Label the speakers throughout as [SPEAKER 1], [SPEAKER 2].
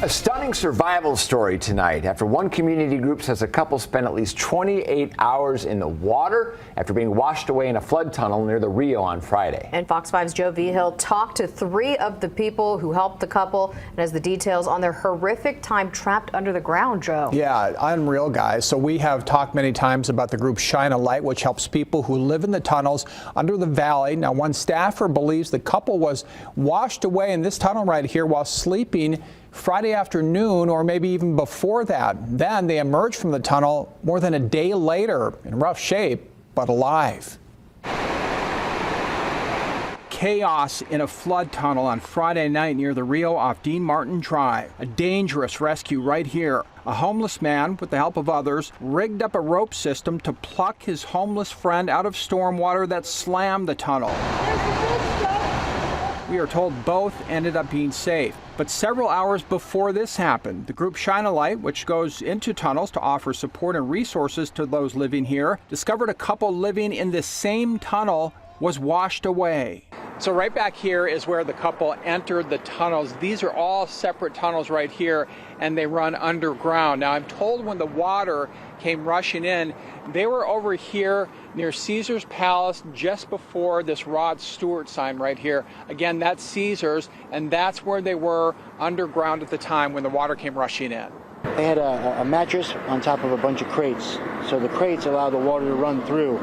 [SPEAKER 1] A stunning survival story tonight after one community group says a couple spent at least 28 hours in the water after being washed away in a flood tunnel near the Rio on Friday.
[SPEAKER 2] And Fox 5's Joe Vigil talked to 3 of the people who helped the couple and has the details on their horrific time trapped under the ground, Joe.
[SPEAKER 3] Yeah, unreal, guys. So we have talked many times about the group Shine a Light, which helps people who live in the tunnels under the valley. Now, one staffer believes the couple was washed away in this tunnel right here while sleeping Friday afternoon, or maybe even before that. Then they emerged from the tunnel more than a day later in rough shape, but alive. Chaos in a flood tunnel on Friday night near the Rio off Dean Martin Drive. A dangerous rescue right here. A homeless man, with the help of others, rigged up a rope system to pluck his homeless friend out of storm water that slammed the tunnel. We are told both ended up being safe. But several hours before this happened, the group Shine a Light, which goes into tunnels to offer support and resources to those living here, discovered a couple living in this same tunnel was washed away. So right back here is where the couple entered the tunnels. These are all separate tunnels right here, and they run underground. Now, I'm told when the water came rushing in, they were over here near Caesar's Palace just before this Rod Stewart sign right here. Again, that's Caesar's, and that's where they were underground at the time when the water came rushing in.
[SPEAKER 4] They had a mattress on top of a bunch of crates, so the crates allowed the water to run through.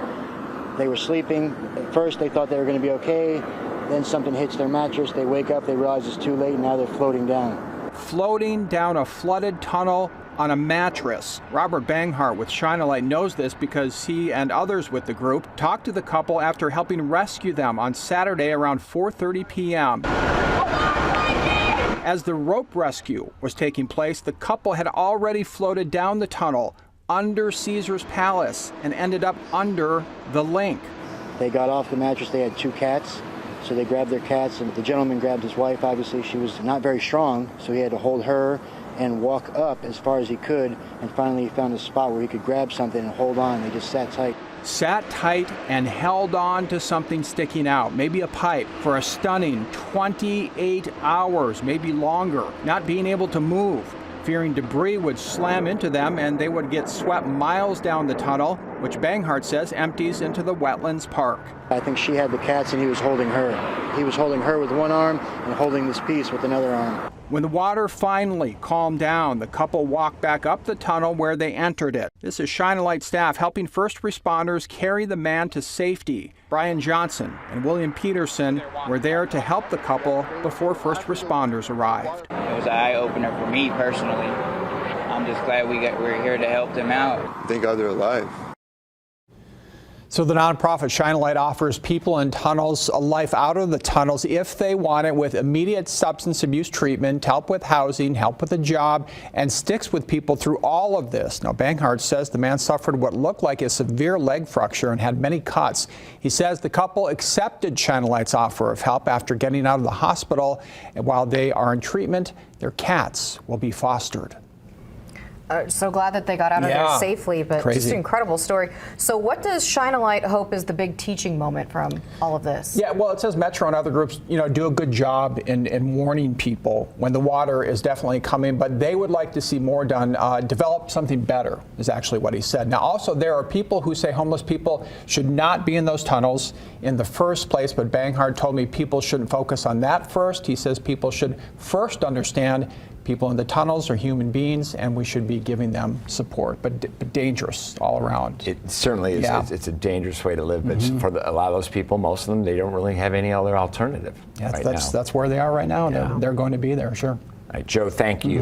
[SPEAKER 4] They were sleeping. At first, they thought they were going to be okay. Then something hits their mattress. They wake up. They realize it's too late. Now they're floating down.
[SPEAKER 3] Floating down a flooded tunnel on a mattress. Robert Banghart with Shine a Light knows this because he and others with the group talked to the couple after helping rescue them on Saturday around 4:30 p.m. As the rope rescue was taking place, the couple had already floated down the tunnel under Caesar's Palace and ended up under the link.
[SPEAKER 4] They got off the mattress. They had 2 cats, so they grabbed their cats, and the gentleman grabbed his wife. Obviously, she was not very strong, so he had to hold her and walk up as far as he could, and finally he found a spot where he could grab something and hold on. They just sat tight.
[SPEAKER 3] Sat tight and held on to something sticking out, maybe a pipe, for a stunning 28 hours, maybe longer, not being able to move, fearing debris would slam into them and they would get swept miles down the tunnel, which Banghart says empties into the Wetlands Park.
[SPEAKER 4] I think she had the cats and he was holding her. He was holding her with one arm and holding this piece with another arm.
[SPEAKER 3] When the water finally calmed down, the couple walked back up the tunnel where they entered it. This is Shine a Light staff helping first responders carry the man to safety. Brian Johnson and William Peterson were there to help the couple before first responders arrived.
[SPEAKER 5] It was an eye-opener for me personally. I'm just glad we're here to help them out.
[SPEAKER 6] Thank God they're alive.
[SPEAKER 3] So the nonprofit Shine a Light offers people in tunnels a life out of the tunnels if they want it, with immediate substance abuse treatment, help with housing, help with a job, and sticks with people through all of this. Now, Banghart says the man suffered what looked like a severe leg fracture and had many cuts. He says the couple accepted Shine a Light's offer of help after getting out of the hospital, and while they are in treatment, their cats will be fostered.
[SPEAKER 2] So glad that they got out of there safely, but just an incredible story. So what does Shine a Light hope is the big teaching moment from all of this?
[SPEAKER 3] Yeah, well, it says Metro and other groups, do a good job in warning people when the water is definitely coming, but they would like to see more done. Develop something better is actually what he said. Now, also, there are people who say homeless people should not be in those tunnels in the first place, but Banghart told me people shouldn't focus on that first. He says people should first understand people in the tunnels are human beings, and we should be giving them support, but dangerous all around.
[SPEAKER 1] It certainly is. Yeah. It's a dangerous way to live, but for a lot of those people, most of them, they don't really have any other alternative.
[SPEAKER 3] Yeah, that's where they are right now. Yeah. They're going to be there, sure.
[SPEAKER 1] All right, Joe, thank you.